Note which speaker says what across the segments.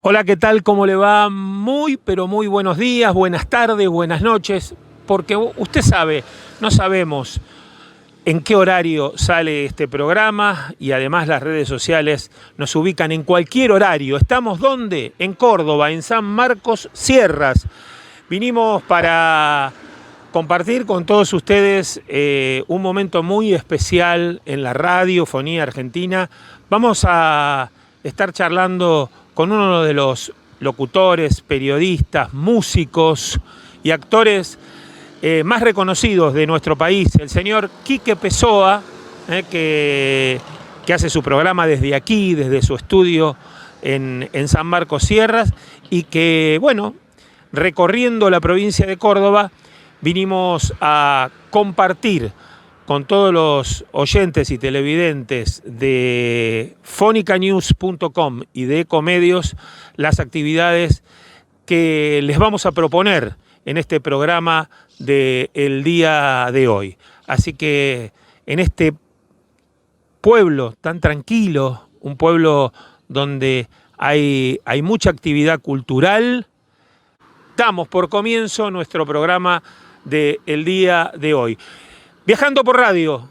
Speaker 1: Hola, ¿qué tal? ¿Cómo le va? Muy, pero muy buenos días, buenas tardes, buenas noches, porque usted sabe, no sabemos en qué horario sale este programa y además las redes sociales nos ubican en cualquier horario. ¿Estamos dónde? En Córdoba, en San Marcos Sierras. Vinimos para compartir con todos ustedes un momento muy especial en la radiofonía argentina. Vamos a estar charlando con uno de los locutores, periodistas, músicos y actores más reconocidos de nuestro país, el señor Quique Pessoa, que hace su programa desde aquí, desde su estudio en San Marcos Sierras, y que, bueno, recorriendo la provincia de Córdoba, vinimos a compartir con todos los oyentes y televidentes de fonicanews.com y de Ecomedios las actividades que les vamos a proponer en este programa del día de hoy. Así que en este pueblo tan tranquilo, un pueblo donde hay mucha actividad cultural, damos por comienzo nuestro programa del día de hoy. Viajando por radio,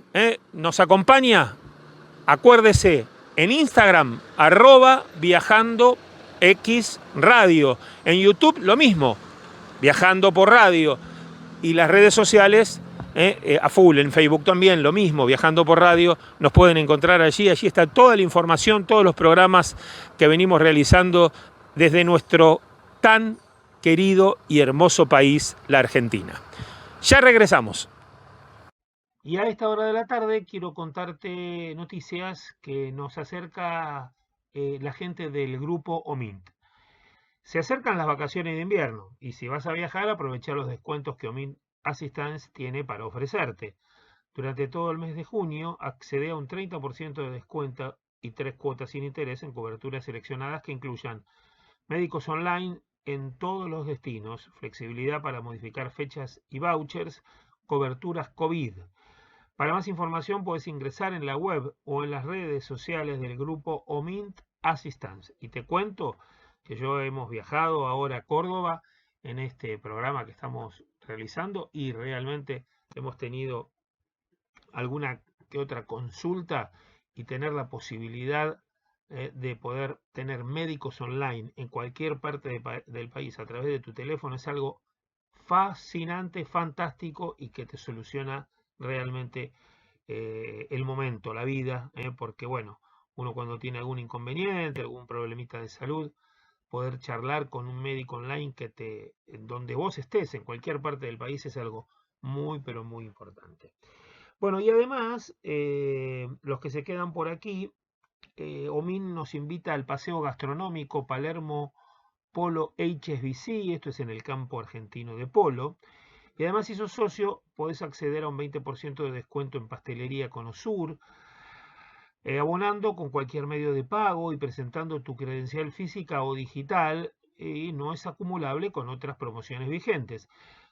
Speaker 1: nos acompaña, acuérdese, en Instagram, @viajandoxradio. En YouTube lo mismo, Viajando por Radio. Y las redes sociales, a full, en Facebook también lo mismo, Viajando por Radio. Nos pueden encontrar allí está toda la información, todos los programas que venimos realizando desde nuestro tan querido y hermoso país, la Argentina. Ya regresamos. Y a esta hora de la tarde quiero contarte noticias que nos acerca la gente del grupo OMINT. Se acercan las vacaciones de invierno y si vas a viajar, aprovecha los descuentos que OMINT Assistance tiene para ofrecerte. Durante todo el mes de junio, accede a un 30% de descuento y 3 cuotas sin interés en coberturas seleccionadas que incluyan médicos online en todos los destinos, flexibilidad para modificar fechas y vouchers, coberturas COVID. Para más información puedes ingresar en la web o en las redes sociales del grupo OMINT Assistance. Y te cuento que yo hemos viajado ahora a Córdoba en este programa que estamos realizando y realmente hemos tenido alguna que otra consulta y tener la posibilidad de poder tener médicos online en cualquier parte del país a través de tu teléfono es algo fascinante, fantástico y que te soluciona realmente el momento, la vida, porque bueno, uno cuando tiene algún inconveniente, algún problemita de salud, poder charlar con un médico online donde vos estés, en cualquier parte del país, es algo muy, pero muy importante. Bueno, y además, los que se quedan por aquí, OMIN nos invita al paseo gastronómico Palermo Polo HSBC, esto es en el campo argentino de polo. Y además, si sos socio, podés acceder a un 20% de descuento en pastelería Conosur, abonando con cualquier medio de pago y presentando tu credencial física o digital, y no es acumulable con otras promociones vigentes.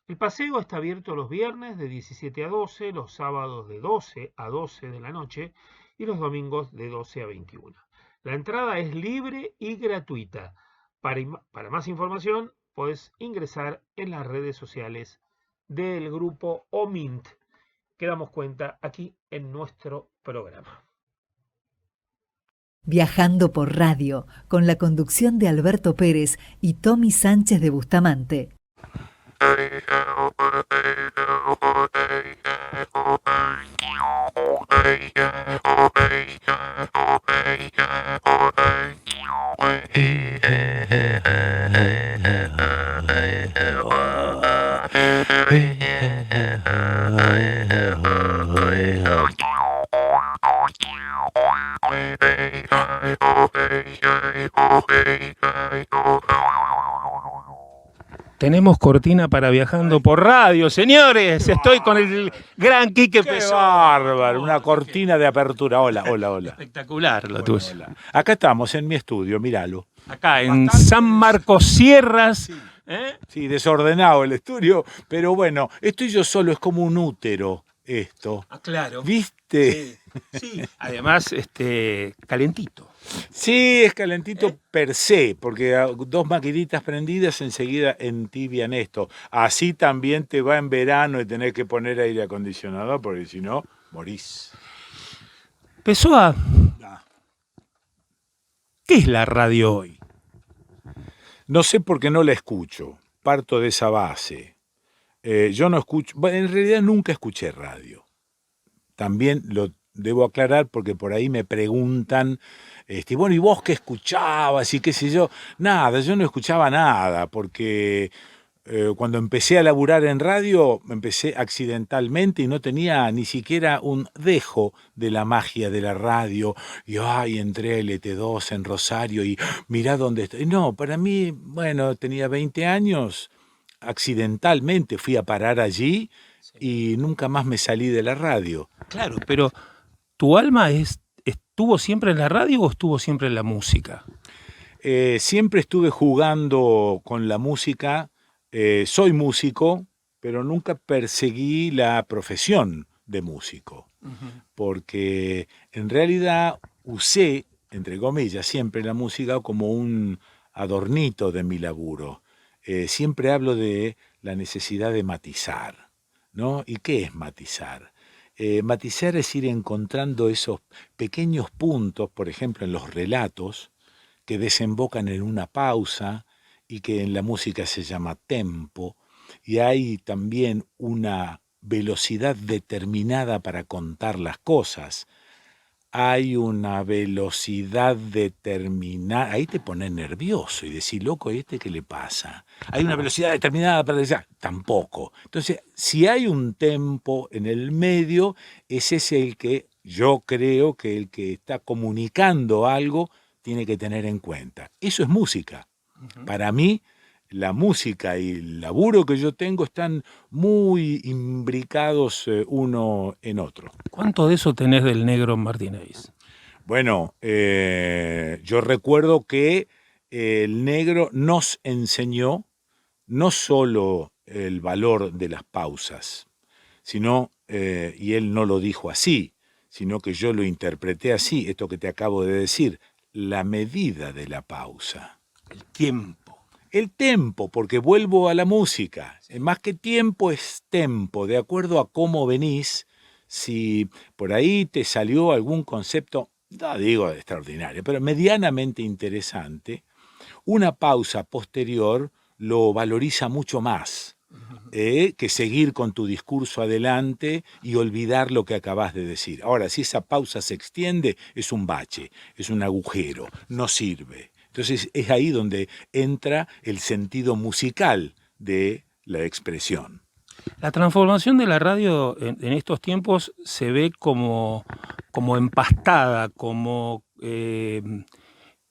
Speaker 1: El paseo está abierto los viernes de 17 a 12, los sábados de 12 a 12 de la noche y los domingos de 12 a 21. La entrada es libre y gratuita. Para más información, puedes ingresar en las redes sociales del grupo OMINT, que damos cuenta aquí en nuestro programa.
Speaker 2: Viajando por Radio, con la conducción de Alberto Pérez y Tommy Sánchez de Bustamante.
Speaker 1: Tenemos cortina para Viajando por Radio, señores. Estoy con el gran Quique Pessoa.
Speaker 3: Bárbaro, una cortina de apertura. Hola.
Speaker 1: Espectacular lo tuyo.
Speaker 3: Hola. Acá estamos en mi estudio, míralo.
Speaker 1: Acá en San Marcos Sierras.
Speaker 3: Sí, desordenado el estudio, pero bueno, estoy yo solo, es como un útero. esto.
Speaker 1: Ah, claro.
Speaker 3: ¿Viste?
Speaker 1: Sí. Además, calentito.
Speaker 3: Sí, es calentito per se, porque dos maquinitas prendidas enseguida entibian esto. Así también te va en verano y tenés que poner aire acondicionado, porque si no, morís.
Speaker 1: Pessoa,
Speaker 3: Ah.
Speaker 1: ¿qué es la radio hoy?
Speaker 3: No sé por qué no la escucho. Parto de esa base. Yo no escucho, bueno, en realidad nunca escuché radio. También lo debo aclarar porque por ahí me preguntan, bueno, ¿y vos qué escuchabas? Y qué sé yo. Nada, yo no escuchaba nada, porque cuando empecé a laburar en radio, empecé accidentalmente y no tenía ni siquiera un dejo de la magia de la radio. Y ay, entré a LT2 en Rosario y mirá dónde estoy. No, para mí, bueno, tenía 20 años, accidentalmente fui a parar allí y nunca más me salí de la radio.
Speaker 1: Claro, pero ¿tu alma estuvo siempre en la radio o estuvo siempre en la música?
Speaker 3: Siempre estuve jugando con la música, soy músico, pero nunca perseguí la profesión de músico, porque en realidad usé, entre comillas, siempre la música como un adornito de mi laburo. Siempre hablo de la necesidad de matizar, ¿no? ¿Y qué es matizar? Matizar es ir encontrando esos pequeños puntos, por ejemplo, en los relatos, que desembocan en una pausa y que en la música se llama tempo, y hay también una velocidad determinada para contar las cosas. Hay una velocidad determinada, ahí te pones nervioso y decís, loco, ¿y qué le pasa? Hay una velocidad determinada para decir, tampoco. Entonces, si hay un tempo en el medio, ese es el que yo creo que el que está comunicando algo tiene que tener en cuenta. Eso es música. Para mí, la música y el laburo que yo tengo están muy imbricados uno en otro.
Speaker 1: ¿Cuánto de eso tenés del negro Martínez?
Speaker 3: Bueno, yo recuerdo que el negro nos enseñó no solo el valor de las pausas, sino, y él no lo dijo así, sino que yo lo interpreté así, esto que te acabo de decir, la medida de la pausa.
Speaker 1: El tiempo.
Speaker 3: El tempo, porque vuelvo a la música. Más que tiempo es tempo, de acuerdo a cómo venís. Si por ahí te salió algún concepto, no digo extraordinario, pero medianamente interesante, una pausa posterior lo valoriza mucho más que seguir con tu discurso adelante y olvidar lo que acabas de decir. Ahora, si esa pausa se extiende, es un bache, es un agujero, no sirve. Entonces es ahí donde entra el sentido musical de la expresión.
Speaker 1: La transformación de la radio en estos tiempos se ve como empastada, como en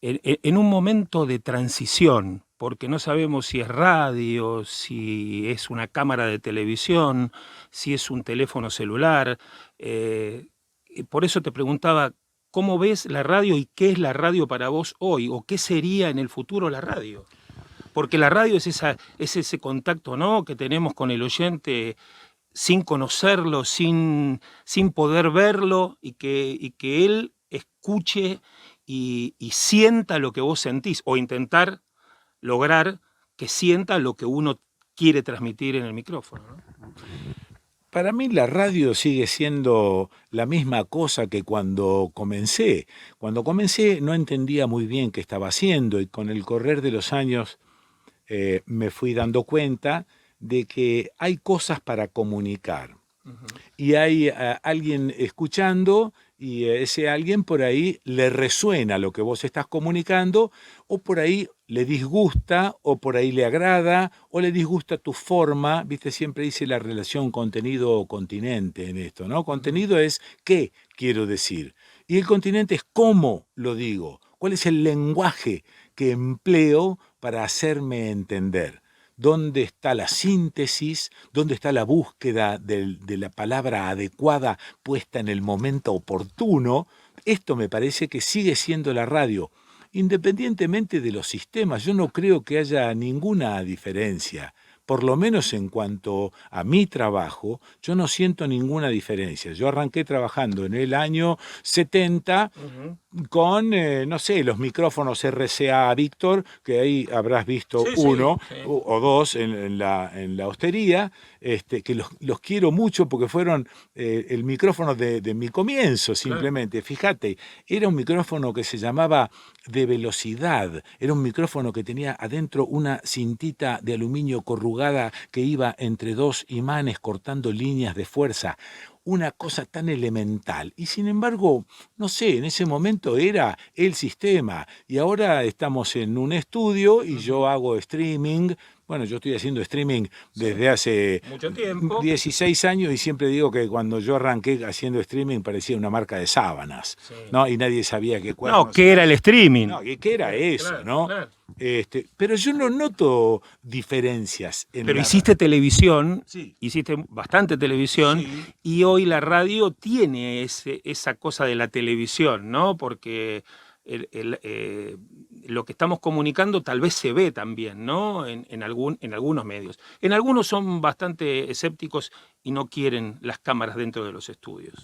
Speaker 1: un momento de transición, porque no sabemos si es radio, si es una cámara de televisión, si es un teléfono celular. Por eso te preguntaba, ¿cómo ves la radio y qué es la radio para vos hoy? ¿O qué sería en el futuro la radio? Porque la radio es ese contacto, ¿no?, que tenemos con el oyente sin conocerlo, sin poder verlo, y que él escuche y sienta lo que vos sentís, o intentar lograr que sienta lo que uno quiere transmitir en el micrófono, ¿no?
Speaker 3: Para mí la radio sigue siendo la misma cosa que cuando comencé. Cuando comencé no entendía muy bien qué estaba haciendo y con el correr de los años me fui dando cuenta de que hay cosas para comunicar. Y hay alguien escuchando y ese alguien por ahí le resuena lo que vos estás comunicando, o por ahí le disgusta, o por ahí le agrada, o le disgusta tu forma. Viste, siempre dice la relación contenido-continente en esto, ¿no? Contenido es qué quiero decir, y el continente es cómo lo digo, cuál es el lenguaje que empleo para hacerme entender. ¿Dónde está la síntesis? ¿Dónde está la búsqueda de la palabra adecuada puesta en el momento oportuno? Esto me parece que sigue siendo la radio. Independientemente de los sistemas, yo no creo que haya ninguna diferencia, por lo menos en cuanto a mi trabajo, yo no siento ninguna diferencia. Yo arranqué trabajando en el año 70 con, no sé, los micrófonos RCA Víctor, que ahí habrás visto uno o dos en la hostería, que los quiero mucho porque fueron el micrófono de mi comienzo, simplemente. Claro. Fíjate, era un micrófono que se llamaba de velocidad, era un micrófono que tenía adentro una cintita de aluminio corrugada que iba entre dos imanes cortando líneas de fuerza. Una cosa tan elemental. Y sin embargo, no sé, en ese momento era el sistema. Y ahora estamos en un estudio y yo hago streaming. Bueno, yo estoy haciendo streaming desde hace
Speaker 1: mucho tiempo.
Speaker 3: 16 años y siempre digo que cuando yo arranqué haciendo streaming parecía una marca de sábanas, ¿no? Y nadie sabía qué
Speaker 1: ¿qué era el streaming?
Speaker 3: No, ¿qué era eso,
Speaker 1: claro,
Speaker 3: no?
Speaker 1: Claro.
Speaker 3: Pero yo no noto diferencias.
Speaker 1: Pero hiciste televisión, hiciste bastante televisión, y hoy la radio tiene esa cosa de la televisión, ¿no? Porque lo que estamos comunicando tal vez se ve también, ¿no? En algunos medios. En algunos son bastante escépticos y no quieren las cámaras dentro de los estudios.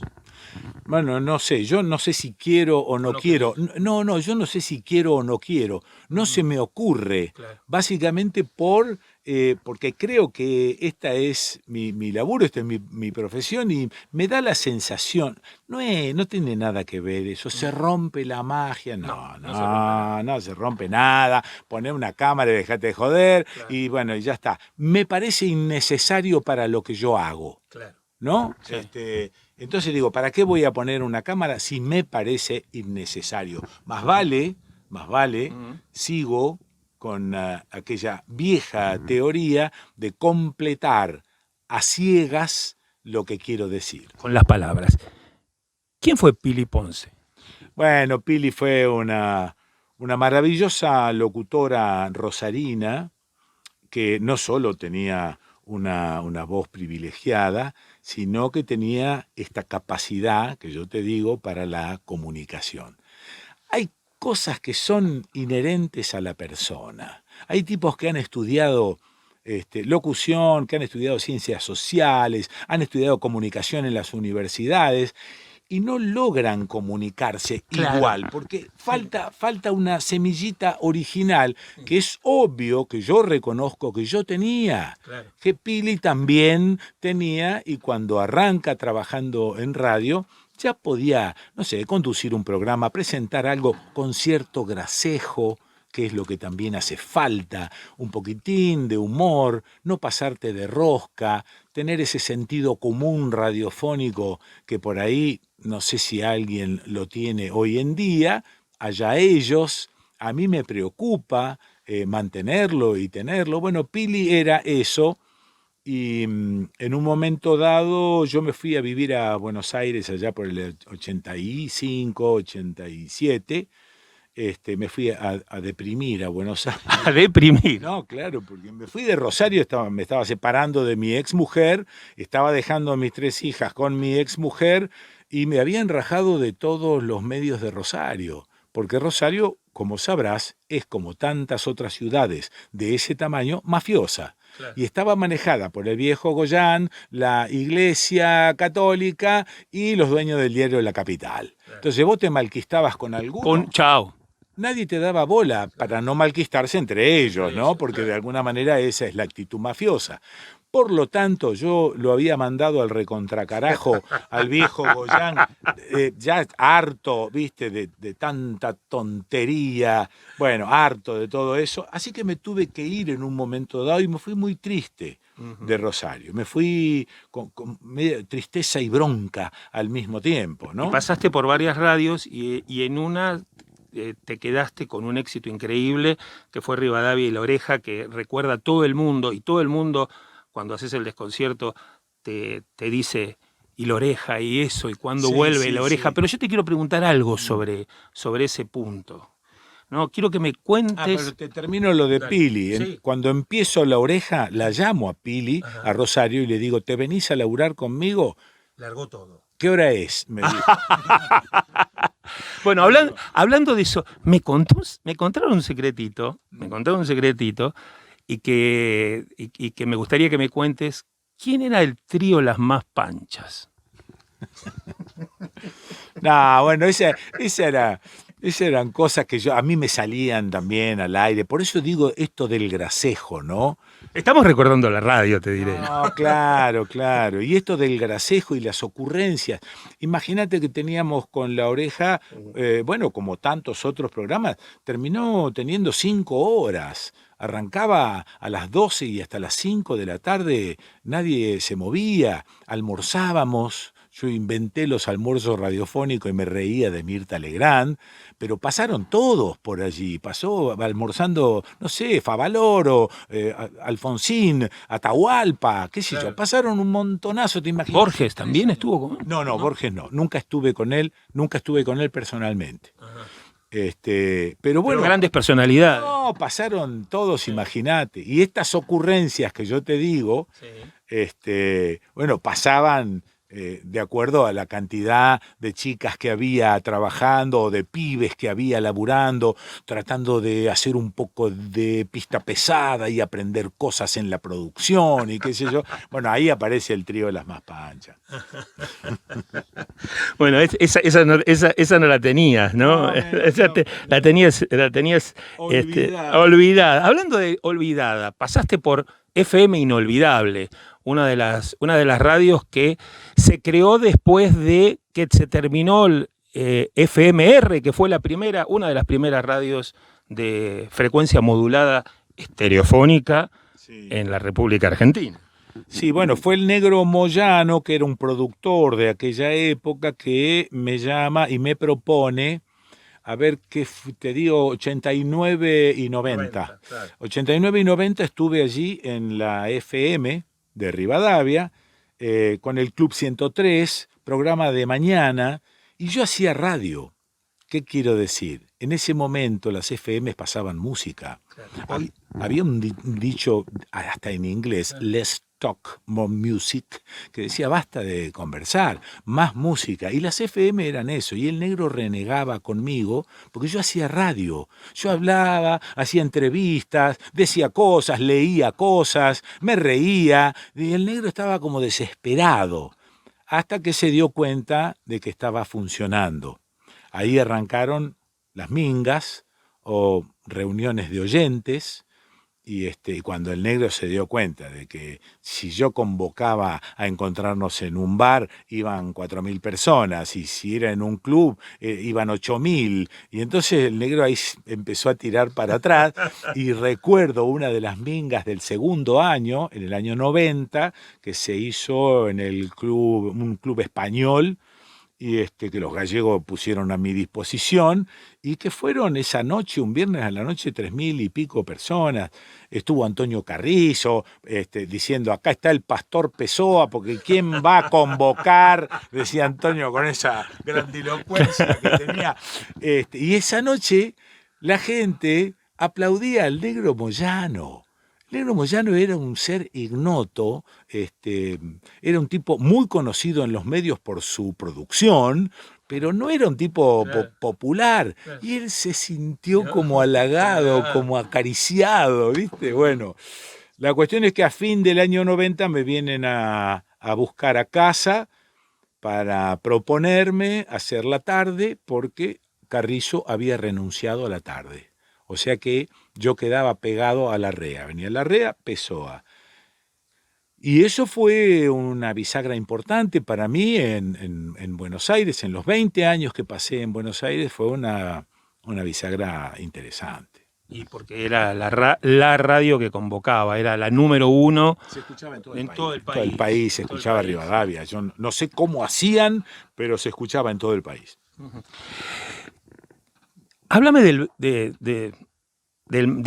Speaker 3: Bueno, no sé, yo no sé si quiero o no quiero. No, yo no sé si quiero o no quiero. No se me ocurre. Claro. Básicamente porque creo que esta es mi laburo, esta es mi profesión y me da la sensación, no tiene nada que ver eso, se rompe la magia, no se rompe nada, poné una cámara y dejate de joder, claro. Y bueno, y ya está. Me parece innecesario para lo que yo hago, claro. ¿No? Sí. Entonces digo, ¿para qué voy a poner una cámara si me parece innecesario? Más vale, sigo con aquella vieja teoría de completar a ciegas lo que quiero decir.
Speaker 1: Con las palabras. ¿Quién fue Pili Ponce?
Speaker 3: Bueno, Pili fue una maravillosa locutora rosarina que no solo tenía una voz privilegiada, sino que tenía esta capacidad, que yo te digo, para la comunicación. Hay cosas que son inherentes a la persona. Hay tipos que han estudiado locución, que han estudiado ciencias sociales, han estudiado comunicación en las universidades y no logran comunicarse igual, porque falta una semillita original que es obvio que yo reconozco que yo tenía, que Pili también tenía, y cuando arranca trabajando en radio ya podía, no sé, conducir un programa, presentar algo con cierto gracejo, que es lo que también hace falta, un poquitín de humor, no pasarte de rosca, tener ese sentido común radiofónico que por ahí, no sé si alguien lo tiene hoy en día, allá ellos, a mí me preocupa mantenerlo y tenerlo. Bueno, Pili era eso. Y en un momento dado yo me fui a vivir a Buenos Aires allá por el 85, 87. Me fui a deprimir a Buenos Aires.
Speaker 1: ¿A deprimir?
Speaker 3: No, claro, porque me fui de Rosario, me estaba separando de mi exmujer, estaba dejando a mis 3 hijas con mi exmujer y me habían rajado de todos los medios de Rosario. Porque Rosario, como sabrás, es como tantas otras ciudades de ese tamaño, mafiosa. Claro. Y estaba manejada por el viejo Goyán, la Iglesia Católica y los dueños del diario La Capital. Claro. Entonces vos te malquistabas con alguno.
Speaker 1: Chao.
Speaker 3: Nadie te daba bola para no malquistarse entre ellos, ¿no? Porque de alguna manera esa es la actitud mafiosa. Por lo tanto, yo lo había mandado al recontracarajo, al viejo Goyán, ya harto, viste, de tanta tontería, bueno, harto de todo eso. Así que me tuve que ir en un momento dado y me fui muy triste de Rosario. Me fui con media tristeza y bronca al mismo tiempo, ¿no?
Speaker 1: Y pasaste por varias radios y en una te quedaste con un éxito increíble, que fue Rivadavia y La Oreja, que recuerda a todo el mundo, y todo el mundo, cuando haces el desconcierto, te dice, y La Oreja, y eso, y cuando vuelve La Oreja. Sí. Pero yo te quiero preguntar algo sobre ese punto. No, quiero que me cuentes.
Speaker 3: Pero te termino lo de Pili. Sí. Cuando empiezo La Oreja, la llamo a Pili, a Rosario, y le digo, ¿te venís a laburar conmigo?
Speaker 1: Largó todo.
Speaker 3: ¿Qué hora es? Me dijo.
Speaker 1: Bueno, hablando de eso, me contaron un secretito, y que me gustaría que me cuentes quién era el trío Las Más Panchas.
Speaker 3: No, bueno, esas eran cosas que a mí me salían también al aire. Por eso digo esto del gracejo, ¿no?
Speaker 1: Estamos recordando la radio, te diré.
Speaker 3: No, claro, claro. Y esto del gracejo y las ocurrencias. Imagínate que teníamos con La Oreja, bueno, como tantos otros programas, terminó teniendo 5 horas. Arrancaba a las 12 y hasta las 5 de la tarde nadie se movía, almorzábamos. Yo inventé los almuerzos radiofónicos y me reía de Mirta Legrand, pero pasaron todos por allí. Pasó almorzando, no sé, Favaloro, Alfonsín, Atahualpa, qué sé yo. Pasaron un montonazo, ¿te imaginas?
Speaker 1: ¿Borges también estuvo con él?
Speaker 3: No, Borges no. Nunca estuve con él personalmente.
Speaker 1: Ajá.
Speaker 3: Pero bueno.
Speaker 1: Pero grandes personalidades.
Speaker 3: No, pasaron todos, imagínate. Y estas ocurrencias que yo te digo, bueno, pasaban de acuerdo a la cantidad de chicas que había trabajando o de pibes que había laburando, tratando de hacer un poco de pista pesada y aprender cosas en la producción y qué sé yo. Bueno, ahí aparece el trío de Las Más Panchas.
Speaker 1: Bueno, esa no la tenías, ¿no? La tenías
Speaker 3: Olvidada.
Speaker 1: olvidada. Hablando de olvidada, pasaste por FM Inolvidable, una de las radios que se creó después de que se terminó el FMR, que fue una de las primeras radios de frecuencia modulada estereofónica en la República Argentina.
Speaker 3: Sí, bueno, fue el Negro Moyano, que era un productor de aquella época, que me llama y me propone, a ver qué te digo, 89 y 90.
Speaker 1: Claro.
Speaker 3: 89 y 90 estuve allí en la FM de Rivadavia, con el Club 103, programa de mañana, y yo hacía radio. ¿Qué quiero decir? En ese momento las FM pasaban música. Claro. Había un dicho, hasta en inglés, let's talk more music, que decía basta de conversar, más música. Y las FM eran eso. Y el negro renegaba conmigo porque yo hacía radio. Yo hablaba, hacía entrevistas, decía cosas, leía cosas, me reía. Y el negro estaba como desesperado hasta que se dio cuenta de que estaba funcionando. Ahí arrancaron las mingas o reuniones de oyentes y cuando el negro se dio cuenta de que si yo convocaba a encontrarnos en un bar iban 4.000 personas y si era en un club iban 8.000 y entonces el negro ahí empezó a tirar para atrás y recuerdo una de las mingas del segundo año, en el año 90, que se hizo en un club español y que los gallegos pusieron a mi disposición y que fueron esa noche, un viernes a la noche, 3.000 y pico personas. Estuvo Antonio Carrizo diciendo, acá está el pastor Pessoa, porque ¿quién va a convocar? Decía Antonio con esa grandilocuencia que tenía. Y esa noche la gente aplaudía al Negro Moyano. Negro Moyano era un ser ignoto, era un tipo muy conocido en los medios por su producción, pero no era un tipo popular. Claro. Y él se sintió como halagado, como acariciado, ¿viste? Bueno, la cuestión es que a fin del año 90 me vienen a buscar a casa para proponerme hacer la tarde porque Carrizo había renunciado a la tarde. O sea que yo quedaba pegado a Larrea. Venía Larrea, Pessoa. Y eso fue una bisagra importante para mí en Buenos Aires. En los 20 años que pasé en Buenos Aires fue una bisagra interesante.
Speaker 1: Y porque era la radio que convocaba, era la número 1.
Speaker 3: Se escuchaba en todo el país.
Speaker 1: Todo el
Speaker 3: país se escuchaba Rivadavia. Yo no sé cómo hacían, pero se escuchaba en todo el país.
Speaker 1: Uh-huh. Háblame de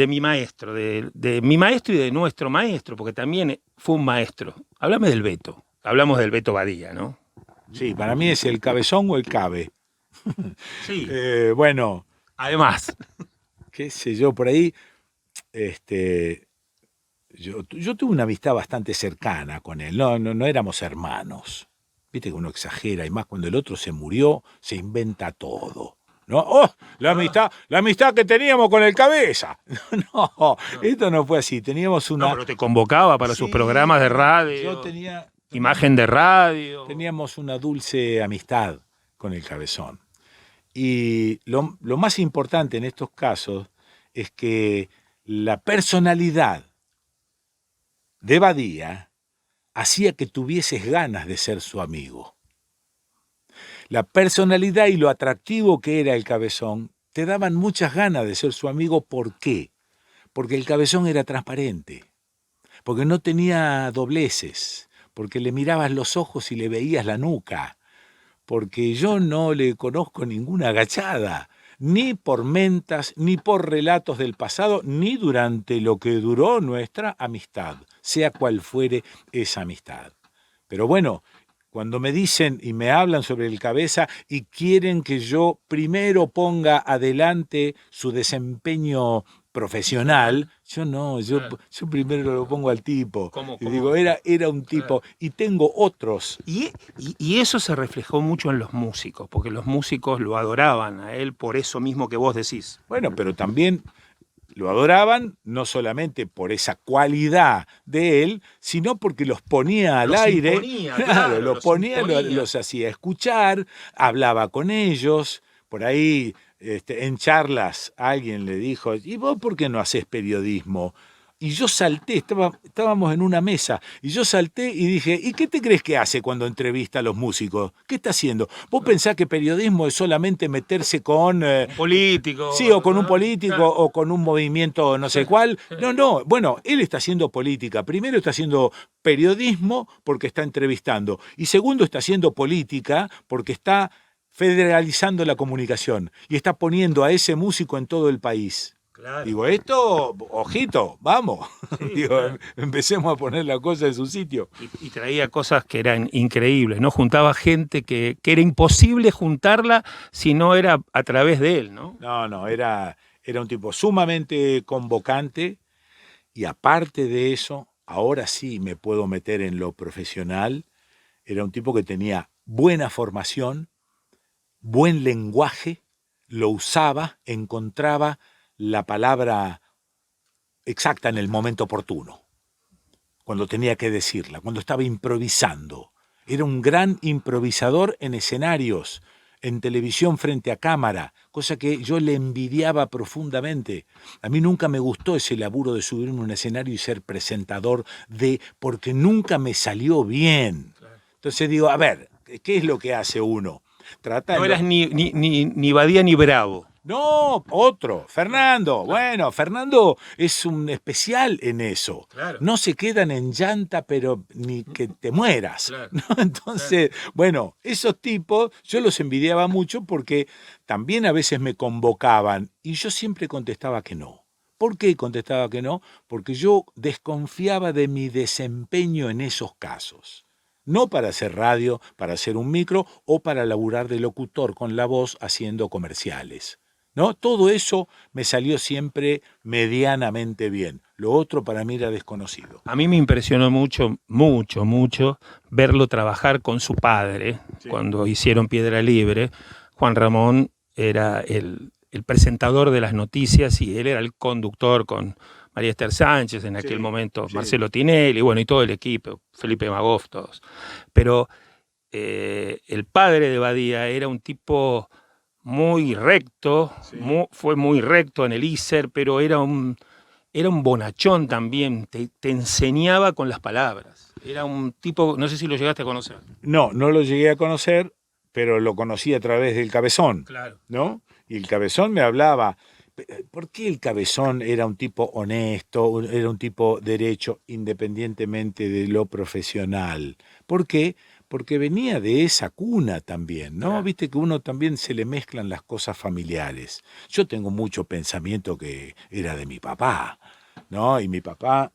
Speaker 1: mi maestro, de mi maestro y de nuestro maestro, porque también fue un maestro. Háblame del Beto. Hablamos del Beto Badía, ¿no?
Speaker 3: Sí, para mí es el cabezón o el cabe.
Speaker 1: Sí.
Speaker 3: Bueno.
Speaker 1: Además.
Speaker 3: Qué sé yo, por ahí, yo tuve una amistad bastante cercana con él. No éramos hermanos. Viste que uno exagera, y más cuando el otro se murió, se inventa todo. ¿no? ¡Oh! La amistad que teníamos con el Cabeza. No, esto no fue así. Teníamos una...
Speaker 1: No, pero te convocaba para sus programas de radio.
Speaker 3: Yo tenía...
Speaker 1: Imagen de radio.
Speaker 3: Teníamos una dulce amistad con el Cabezón. Y lo más importante en estos casos es que la personalidad de Badía hacía que tuvieses ganas de ser su amigo. La personalidad y lo atractivo que era el Cabezón te daban muchas ganas de ser su amigo. ¿Por qué? Porque el Cabezón era transparente, porque no tenía dobleces, porque le mirabas los ojos y le veías la nuca, porque yo no le conozco ninguna agachada, ni por mentas, ni por relatos del pasado, ni durante lo que duró nuestra amistad, sea cual fuere esa amistad. Pero bueno, cuando me dicen y me hablan sobre el Cabeza y quieren que yo primero ponga adelante su desempeño profesional, yo primero lo pongo al tipo. Y digo, era un tipo, y tengo otros.
Speaker 1: Y eso se reflejó mucho en los músicos, porque los músicos lo adoraban a él por eso mismo que vos decís.
Speaker 3: Bueno, pero también lo adoraban no solamente por esa cualidad de él, sino porque los ponía al aire. Claro, los hacía escuchar, hablaba con ellos. Por ahí, en charlas, alguien le dijo, ¿y vos por qué no haces periodismo? Y yo salté, estábamos en una mesa, y yo salté y dije, ¿y qué te crees que hace cuando entrevista a los músicos? ¿Qué está haciendo? ¿Vos pensás que periodismo es solamente meterse con...
Speaker 1: político.
Speaker 3: Sí, o con un político, o con un movimiento no sé cuál. No, bueno, él está haciendo política. Primero está haciendo periodismo porque está entrevistando. Y segundo está haciendo política porque está federalizando la comunicación. Y está poniendo a ese músico en todo el país. Claro. Digo, esto, ojito, vamos. Sí, digo, claro. Empecemos a poner la cosa en su sitio.
Speaker 1: Y traía cosas que eran increíbles, ¿no? Juntaba gente que era imposible juntarla si no era a través de él, ¿no?
Speaker 3: No, era un tipo sumamente convocante, y aparte de eso, ahora sí me puedo meter en lo profesional, era un tipo que tenía buena formación, buen lenguaje, lo usaba, encontraba la palabra exacta en el momento oportuno, cuando tenía que decirla, cuando estaba improvisando. Era un gran improvisador en escenarios, en televisión frente a cámara, cosa que yo le envidiaba profundamente. A mí nunca me gustó ese laburo de subirme a un escenario y ser presentador porque nunca me salió bien. Entonces digo, a ver, ¿qué es lo que hace uno?
Speaker 1: No eras ni Badía ni Bravo.
Speaker 3: No, otro, Fernando. Claro. Bueno, Fernando es un especial en eso. Claro. No se quedan en llanta, pero ni que te mueras. Claro. ¿No? Entonces, bueno, esos tipos yo los envidiaba mucho porque también a veces me convocaban y yo siempre contestaba que no. ¿Por qué contestaba que no? Porque yo desconfiaba de mi desempeño en esos casos. No para hacer radio, para hacer un micro o para laburar de locutor con la voz haciendo comerciales. ¿No? Todo eso me salió siempre medianamente bien. Lo otro para mí era desconocido.
Speaker 1: A mí me impresionó mucho verlo trabajar con su padre, sí. Cuando hicieron Piedra Libre. Juan Ramón era el presentador de las noticias y él era el conductor con María Esther Sánchez, en aquel momento, sí. Marcelo Tinelli, bueno, y todo el equipo, Felipe Magoff, todos. Pero el padre de Badía era un tipo muy recto, sí. Fue muy recto en el ISER, pero era un bonachón también, te enseñaba con las palabras. Era un tipo, no sé si lo llegaste a conocer.
Speaker 3: No lo llegué a conocer, pero lo conocí a través del Cabezón.
Speaker 1: Claro.
Speaker 3: ¿No? Y el Cabezón me hablaba. ¿Por qué el Cabezón era un tipo honesto, era un tipo derecho, independientemente de lo profesional? ¿Por qué? Porque venía de esa cuna también, ¿no? Claro. Viste que uno también se le mezclan las cosas familiares. Yo tengo mucho pensamiento que era de mi papá, ¿no? Y mi papá,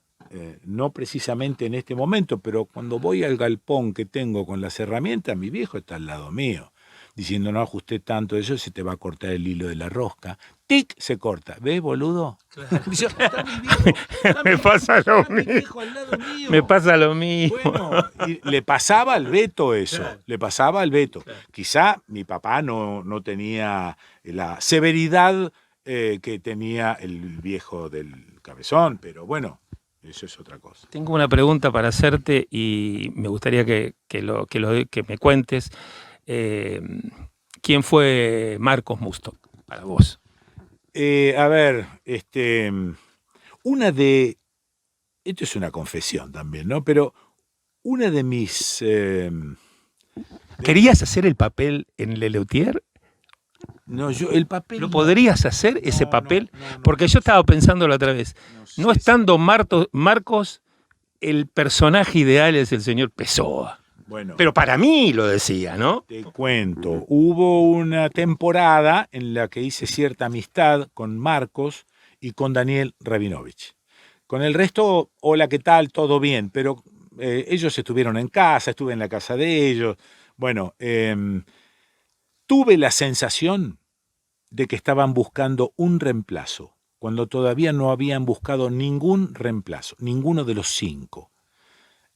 Speaker 3: no precisamente en este momento, pero cuando voy al galpón que tengo con las herramientas, mi viejo está al lado mío. diciendo no ajusté tanto eso, se te va a cortar el hilo de la rosca. ¡Tic! Se corta. ¿Ves, boludo?
Speaker 1: Claro.
Speaker 3: Yo, está mi viejo, está
Speaker 1: Me
Speaker 3: mi-
Speaker 1: pasa lo
Speaker 3: está mi
Speaker 1: mismo.
Speaker 3: viejo al lado mío.
Speaker 1: Me pasa lo mismo.
Speaker 3: Bueno, y le pasaba al Beto eso,
Speaker 1: Claro.
Speaker 3: le pasaba al Beto.
Speaker 1: Claro.
Speaker 3: Quizá mi papá no tenía la severidad que tenía el viejo del Cabezón, pero bueno, eso es otra cosa.
Speaker 1: Tengo una pregunta para hacerte y me gustaría que me cuentes. ¿Quién fue Marcos Musto para vos?
Speaker 3: A ver, una de... Esto es una confesión también, ¿no? Pero una de mis...
Speaker 1: ¿Querías hacer el papel en Lelutier?
Speaker 3: no, yo el papel...
Speaker 1: ¿Lo podrías hacer ese
Speaker 3: No,
Speaker 1: papel?
Speaker 3: no,
Speaker 1: Porque yo estaba pensando la otra vez.
Speaker 3: sé
Speaker 1: No
Speaker 3: si-
Speaker 1: estando Marcos, el personaje ideal es el señor Pessoa.
Speaker 3: Bueno,
Speaker 1: Pero para mí lo decía, ¿no?
Speaker 3: te cuento, hubo una temporada en la que hice cierta amistad con Marcos y con Daniel Rabinovich. Con el resto, hola, ¿qué tal? Todo bien, pero ellos estuvieron en casa, estuve en la casa de ellos. Bueno, tuve la sensación de que estaban buscando un reemplazo, cuando todavía no habían buscado ningún reemplazo, ninguno de los 5.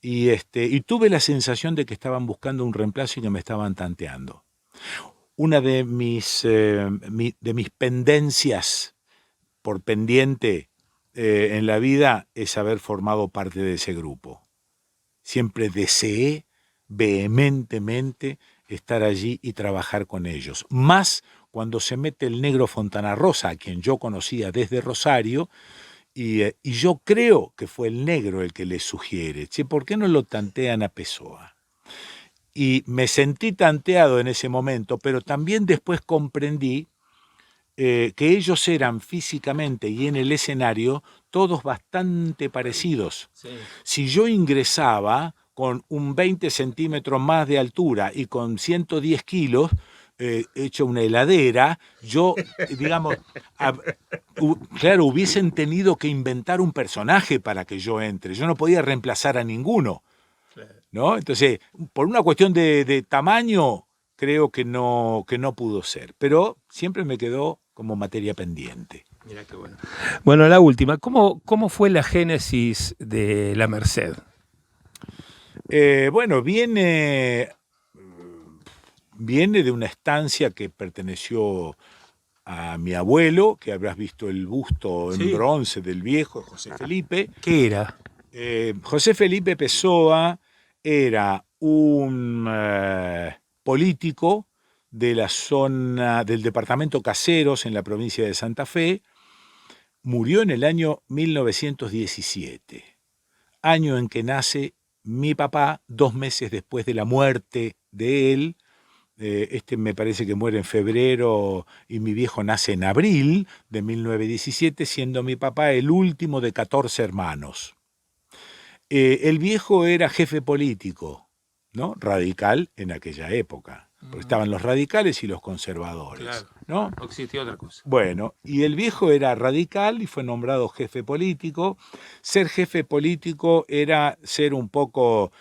Speaker 3: Y tuve la sensación de que estaban buscando un reemplazo y que me estaban tanteando. Una de mis pendencias por pendiente en la vida es haber formado parte de ese grupo. Siempre deseé vehementemente estar allí y trabajar con ellos. Más cuando se mete el negro Fontana Rosa, a quien yo conocía desde Rosario, y yo creo que fue el negro el que les sugiere, che, ¿por qué no lo tantean a Pessoa? Y me sentí tanteado en ese momento, pero también después comprendí que ellos eran físicamente y en el escenario todos bastante parecidos.
Speaker 1: Sí.
Speaker 3: Si yo ingresaba con un 20 centímetros más de altura y con 110 kilos, hecho una heladera, yo, digamos, claro, hubiesen tenido que inventar un personaje para que yo entre. Yo no podía reemplazar a ninguno, ¿no? Entonces, por una cuestión de tamaño, creo que no pudo ser. Pero siempre me quedó como materia pendiente.
Speaker 1: Mira qué bueno. Bueno, la última. ¿Cómo fue la génesis de La Merced?
Speaker 3: Bueno, viene de una estancia que perteneció a mi abuelo, que habrás visto el busto en bronce del viejo José Felipe.
Speaker 1: ¿Qué era?
Speaker 3: José Felipe Pessoa era un político de la zona del departamento Caseros en la provincia de Santa Fe. Murió en el año 1917, año en que nace mi papá, 2 meses después de la muerte de él. Me parece que muere en febrero y mi viejo nace en abril de 1917, siendo mi papá el último de 14 hermanos. El viejo era jefe político, ¿no? Radical en aquella época, porque estaban los radicales y los conservadores,
Speaker 1: Claro.
Speaker 3: ¿no?
Speaker 1: No existía otra cosa.
Speaker 3: Bueno, y el viejo era radical y fue nombrado jefe político. Ser jefe político era ser un poco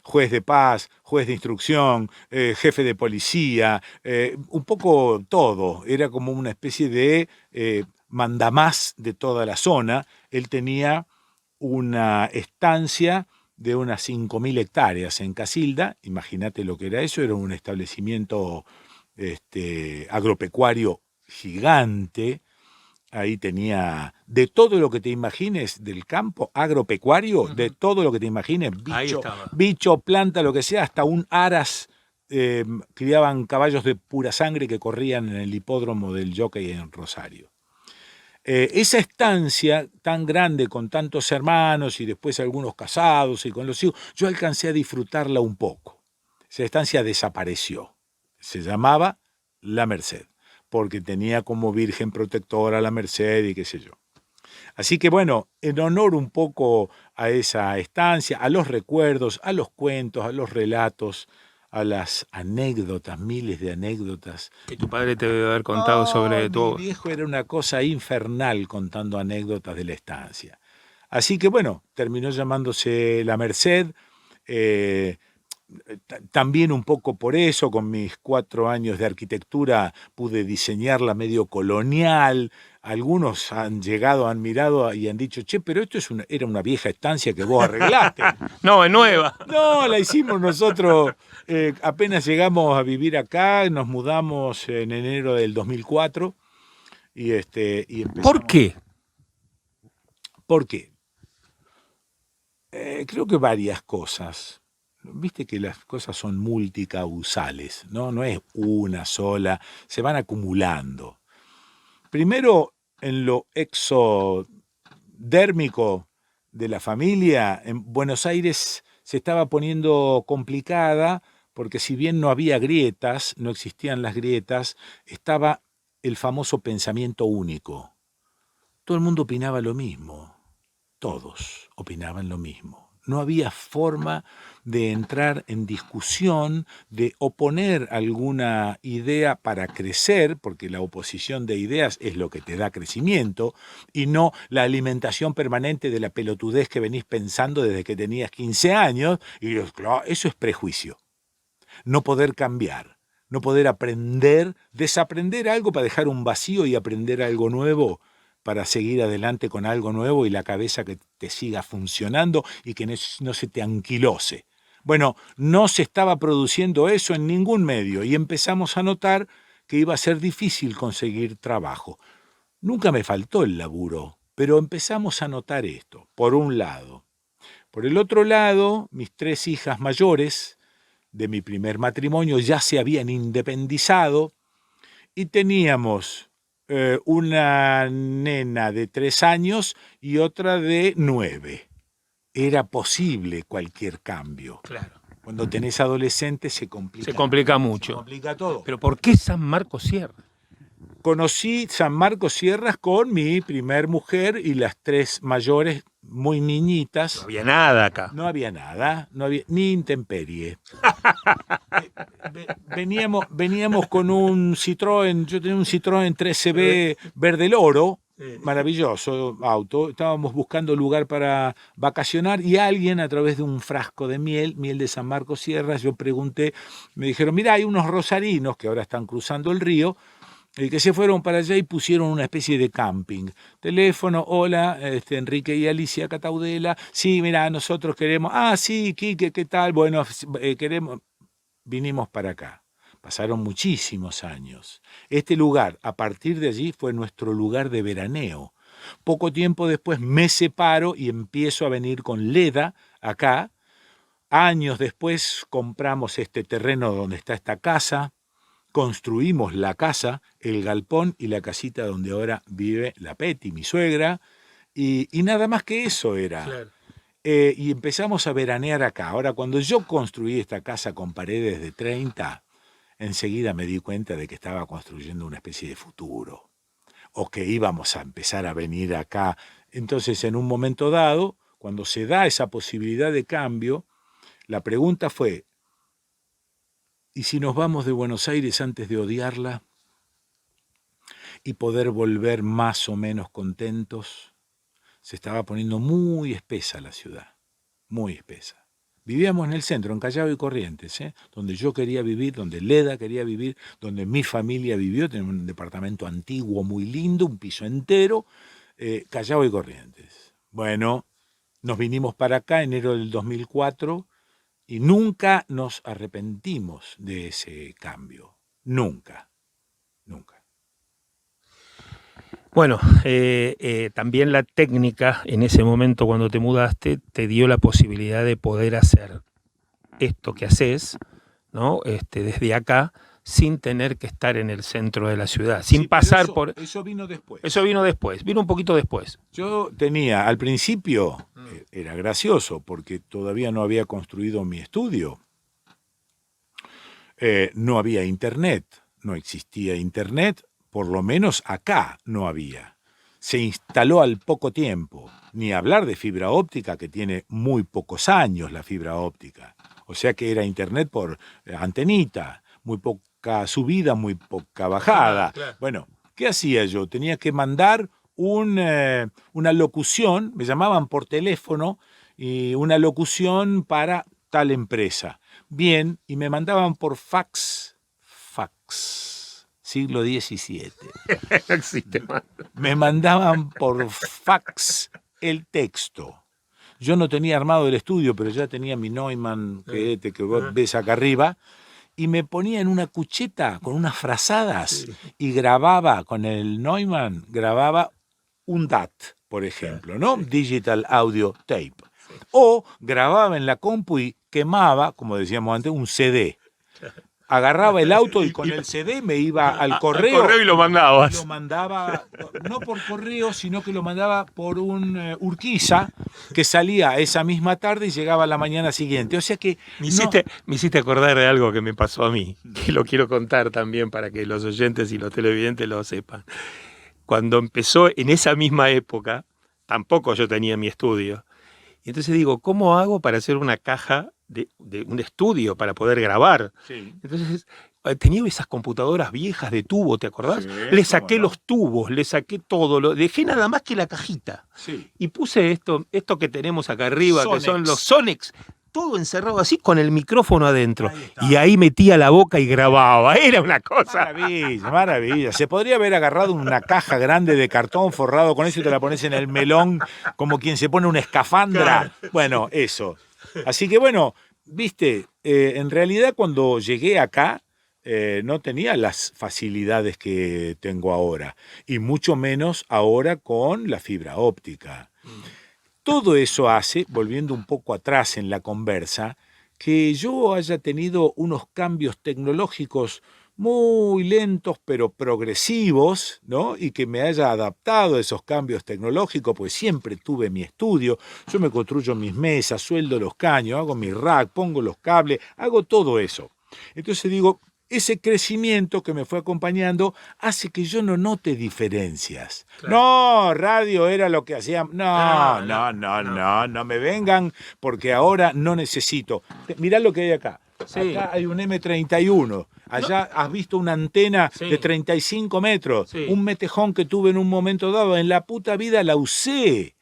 Speaker 3: juez de paz, juez de instrucción, jefe de policía, un poco todo. Era como una especie de mandamás de toda la zona. Él tenía una estancia de unas 5.000 hectáreas en Casilda. Imagínate lo que era eso, era un establecimiento agropecuario gigante. Ahí tenía de todo lo que te imagines del campo agropecuario, de todo lo que te imagines, bicho, planta, lo que sea, hasta un aras. Criaban caballos de pura sangre que corrían en el hipódromo del Jockey en Rosario. Esa estancia tan grande con tantos hermanos y después algunos casados y con los hijos, yo alcancé a disfrutarla un poco. Esa estancia desapareció. Se llamaba La Merced, porque tenía como virgen protectora la Merced y qué sé yo. Así que bueno, en honor un poco a esa estancia, a los recuerdos, a los cuentos, a los relatos, a las anécdotas, miles de anécdotas.
Speaker 1: Que tu padre te debe haber contado sobre tu...
Speaker 3: Mi viejo era una cosa infernal contando anécdotas de la estancia. Así que bueno, terminó llamándose La Merced. También un poco por eso, con mis 4 años de arquitectura, pude diseñarla medio colonial. Algunos han llegado, han mirado y han dicho, che, pero esto era una vieja estancia que vos arreglaste.
Speaker 1: No, es nueva.
Speaker 3: No, la hicimos nosotros. Apenas llegamos a vivir acá, nos mudamos en enero del 2004 y empezamos.
Speaker 1: ¿Por qué?
Speaker 3: ¿Por qué? Creo que varias cosas. Viste que las cosas son multicausales, ¿no? No es una sola, se van acumulando. Primero, en lo exodérmico de la familia, en Buenos Aires se estaba poniendo complicada porque si bien no había grietas, no existían las grietas, estaba el famoso pensamiento único. Todo el mundo opinaba lo mismo. Todos opinaban lo mismo. No había forma de entrar en discusión, de oponer alguna idea para crecer, porque la oposición de ideas es lo que te da crecimiento, y no la alimentación permanente de la pelotudez que venís pensando desde que tenías 15 años, y claro, eso es prejuicio. No poder cambiar, no poder aprender, desaprender algo para dejar un vacío y aprender algo nuevo, para seguir adelante con algo nuevo y la cabeza que te siga funcionando y que no se te anquilose. Bueno, no se estaba produciendo eso en ningún medio y empezamos a notar que iba a ser difícil conseguir trabajo. Nunca me faltó el laburo, pero empezamos a notar esto, por un lado. Por el otro lado, mis 3 hijas mayores de mi primer matrimonio ya se habían independizado y teníamos una nena de 3 años y otra de 9. Era posible cualquier cambio.
Speaker 1: Claro.
Speaker 3: Cuando tenés adolescentes se complica.
Speaker 1: Se complica mucho.
Speaker 3: Se complica todo.
Speaker 1: Pero ¿por qué San Marcos Sierra?
Speaker 3: Conocí San Marcos Sierras con mi primer mujer y las 3 mayores muy niñitas.
Speaker 1: No había nada acá.
Speaker 3: No había nada, no había ni intemperie. Veníamos con un Citroën, yo tenía un Citroën 13B verde loro, maravilloso auto. Estábamos buscando lugar para vacacionar y alguien a través de un frasco de miel de San Marcos Sierras, yo pregunté, me dijeron, mira, hay unos rosarinos que ahora están cruzando el río, que se fueron para allá y pusieron una especie de camping. Teléfono, hola, Enrique y Alicia Cataudela. Sí, mira, nosotros queremos. Ah, sí, Quique, ¿qué tal? Bueno, queremos. Vinimos para acá. Pasaron muchísimos años. Este lugar, a partir de allí, fue nuestro lugar de veraneo. Poco tiempo después me separo y empiezo a venir con Leda acá. Años después compramos este terreno donde está esta casa. Construimos la casa, el galpón y la casita donde ahora vive la Peti, mi suegra, y nada más que eso era.
Speaker 1: Claro.
Speaker 3: Y empezamos a veranear acá. Ahora, cuando yo construí esta casa con paredes de 30, enseguida me di cuenta de que estaba construyendo una especie de futuro, o que íbamos a empezar a venir acá. Entonces, en un momento dado, cuando se da esa posibilidad de cambio, la pregunta fue, ¿y si nos vamos de Buenos Aires antes de odiarla y poder volver más o menos contentos? Se estaba poniendo muy espesa la ciudad, muy espesa. Vivíamos en el centro, en Callao y Corrientes, donde yo quería vivir, donde Leda quería vivir, donde mi familia vivió. Tenemos un departamento antiguo muy lindo, un piso entero, Callao y Corrientes. Bueno, nos vinimos para acá en enero del 2004 y nunca nos arrepentimos de ese cambio. Nunca, nunca.
Speaker 1: Bueno, también la técnica en ese momento cuando te mudaste te dio la posibilidad de poder hacer esto que haces, ¿no? Desde acá, sin tener que estar en el centro de la ciudad, sin pasar por...
Speaker 3: Eso vino después.
Speaker 1: Eso vino después, vino un poquito después.
Speaker 3: Yo tenía, al principio, era gracioso, porque todavía no había construido mi estudio. No había internet, no existía internet. Por lo menos acá no había. Se instaló al poco tiempo. Ni hablar de fibra óptica, que tiene muy pocos años la fibra óptica. O sea que era internet por antenita, muy poca subida, muy poca bajada.
Speaker 1: Claro.
Speaker 3: Bueno, ¿qué hacía yo? Tenía que mandar una locución, me llamaban por teléfono, y una locución para tal empresa. bien, y me mandaban por fax, siglo XVII.
Speaker 1: No existe más.
Speaker 3: Me mandaban por fax el texto. Yo no tenía armado el estudio, pero ya tenía mi Neumann que vos ves acá arriba, y me ponía en una cucheta con unas frazadas y grababa con el Neumann, grababa un DAT, por ejemplo, ¿no? Digital Audio Tape. O grababa en la compu y quemaba, como decíamos antes, un CD. Agarraba el auto y con el CD me iba al correo.
Speaker 1: Al correo y lo mandabas.
Speaker 3: Lo mandaba, no por correo, sino que lo mandaba por un Urquiza que salía esa misma tarde y llegaba a la mañana siguiente. O sea que
Speaker 1: Me hiciste acordar de algo que me pasó a mí, que lo quiero contar también para que los oyentes y los televidentes lo sepan. Cuando empezó en esa misma época, tampoco yo tenía mi estudio. Y entonces digo, ¿cómo hago para hacer una caja de un estudio para poder grabar?
Speaker 3: Sí.
Speaker 1: Entonces tenía esas computadoras viejas de tubo, ¿te acordás?
Speaker 3: Sí,
Speaker 1: Le saqué
Speaker 3: cómo no.
Speaker 1: los tubos, le saqué todo, lo dejé nada más que la cajita.
Speaker 3: Sí.
Speaker 1: Y puse esto que tenemos acá arriba,
Speaker 3: Sonex.
Speaker 1: que son los Sonex, todo encerrado así con el micrófono adentro.
Speaker 3: Ahí está.
Speaker 1: Y ahí metía la boca y grababa. Era una cosa.
Speaker 3: Maravilla, maravilla. Se podría haber agarrado una caja grande de cartón forrado con eso y te la pones en el melón como quien se pone una escafandra. Bueno, eso. Así que bueno, viste, en realidad cuando llegué acá no tenía las facilidades que tengo ahora, y mucho menos ahora con la fibra óptica. Todo eso hace, volviendo un poco atrás en la conversa, que yo haya tenido unos cambios tecnológicos muy lentos pero progresivos, ¿no? Y que me haya adaptado a esos cambios tecnológicos, pues siempre tuve mi estudio, yo me construyo mis mesas, sueldo los caños, hago mi rack, pongo los cables, hago todo eso. Entonces digo, ese crecimiento que me fue acompañando hace que yo no note diferencias.
Speaker 1: Claro.
Speaker 3: No, radio era lo que hacían. No me vengan porque ahora no necesito. Mirá lo que hay acá.
Speaker 1: Sí.
Speaker 3: Acá hay un M31. Allá has visto una antena
Speaker 1: Sí.
Speaker 3: de 35 metros.
Speaker 1: Sí.
Speaker 3: Un metejón que tuve en un momento dado. En la puta vida la usé.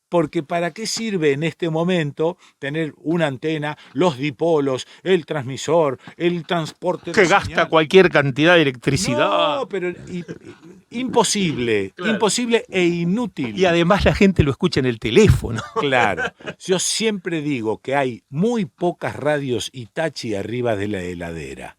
Speaker 3: Porque ¿para qué sirve en este momento tener una antena, los dipolos, el transmisor, el transporte de
Speaker 1: Que gasta
Speaker 3: señal?
Speaker 1: cualquier cantidad de electricidad.
Speaker 3: No, pero imposible,
Speaker 1: Claro.
Speaker 3: imposible e inútil.
Speaker 1: Y además la gente lo escucha en el teléfono.
Speaker 3: Claro, yo siempre digo que hay muy pocas radios Hitachi arriba de la heladera.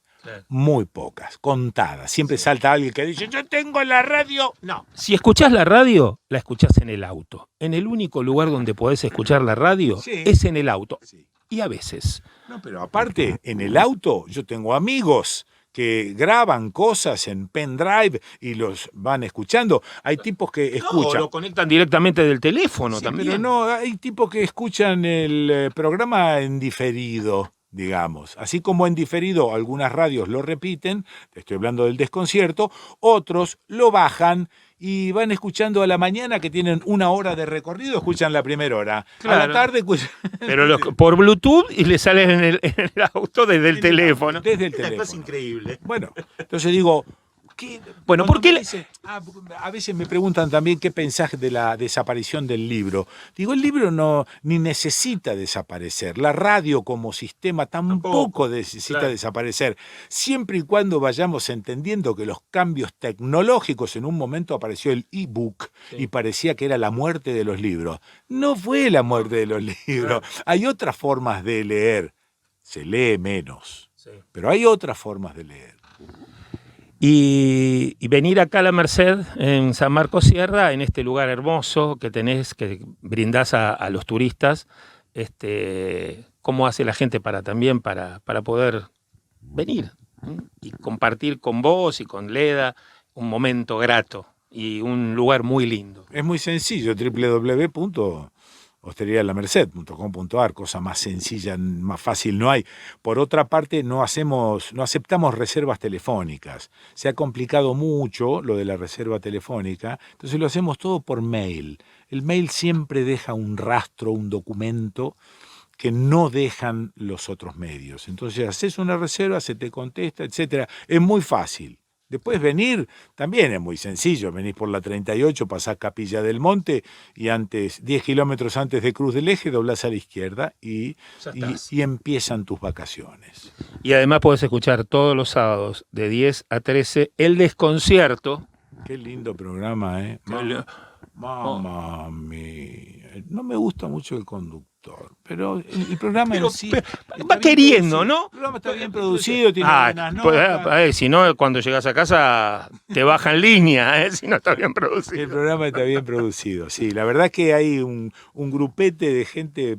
Speaker 3: Muy pocas, contadas. Siempre salta alguien que dice, yo tengo la radio. No.
Speaker 1: Si escuchás la radio, la escuchás en el auto. En el único lugar donde podés escuchar la radio
Speaker 3: Sí.
Speaker 1: es en el auto.
Speaker 3: Sí.
Speaker 1: Y a veces.
Speaker 3: No, pero aparte, en el auto yo tengo amigos que graban cosas en pendrive y los van escuchando. Hay tipos que escuchan.
Speaker 1: Lo conectan directamente del teléfono
Speaker 3: Sí,
Speaker 1: también.
Speaker 3: pero no, hay tipos que escuchan el programa en diferido, digamos. Así como en diferido algunas radios lo repiten, te estoy hablando del desconcierto, otros lo bajan y van escuchando a la mañana, que tienen una hora de recorrido, escuchan la primera hora. A
Speaker 1: Claro.
Speaker 3: la tarde escuchan
Speaker 1: Pero por Bluetooth y le salen en el auto desde el teléfono.
Speaker 3: desde el
Speaker 1: Una
Speaker 3: teléfono.
Speaker 1: cosa increíble.
Speaker 3: Bueno, entonces digo, ¿qué?
Speaker 1: Bueno,
Speaker 3: Cuando
Speaker 1: ¿por qué
Speaker 3: me
Speaker 1: le-
Speaker 3: dice, a veces me preguntan también qué pensás de la desaparición del libro. Digo, el libro no ni necesita desaparecer. La radio como sistema tampoco necesita
Speaker 1: claro.
Speaker 3: desaparecer. Siempre y cuando vayamos entendiendo que los cambios tecnológicos, en un momento apareció el ebook y parecía que era la muerte de los libros. No fue la muerte de los libros. Hay otras formas de leer. Se lee menos, pero hay otras formas de leer.
Speaker 1: Y venir acá a la Merced, en San Marcos Sierra, en este lugar hermoso que tenés, que brindás a los turistas, ¿cómo hace la gente para poder venir, ¿eh? Y compartir con vos y con Leda un momento grato y un lugar muy lindo?
Speaker 3: Es muy sencillo, www.hosterialamerced.com.ar, cosa más sencilla, más fácil no hay. Por otra parte, no aceptamos reservas telefónicas. Se ha complicado mucho lo de la reserva telefónica, entonces lo hacemos todo por mail. El mail siempre deja un rastro, un documento que no dejan los otros medios. Entonces haces una reserva, se te contesta, etcétera. Es muy fácil. Después venir también es muy sencillo. Venís por la 38, pasás Capilla del Monte y 10 kilómetros antes de Cruz del Eje doblás a la izquierda y empiezan tus vacaciones.
Speaker 1: Y además podés escuchar todos los sábados de 10 a 13 El Desconcierto.
Speaker 3: Qué lindo programa, ¿eh? Mamá mía. No me gusta mucho el conductor, pero el programa en sí
Speaker 1: va queriendo, ¿no?
Speaker 3: El programa está bien producido, tiene buenas notas.
Speaker 1: Si no, cuando llegas a casa te baja en línea, si no está bien producido.
Speaker 3: El programa está bien producido, sí. La verdad es que hay un grupete de gente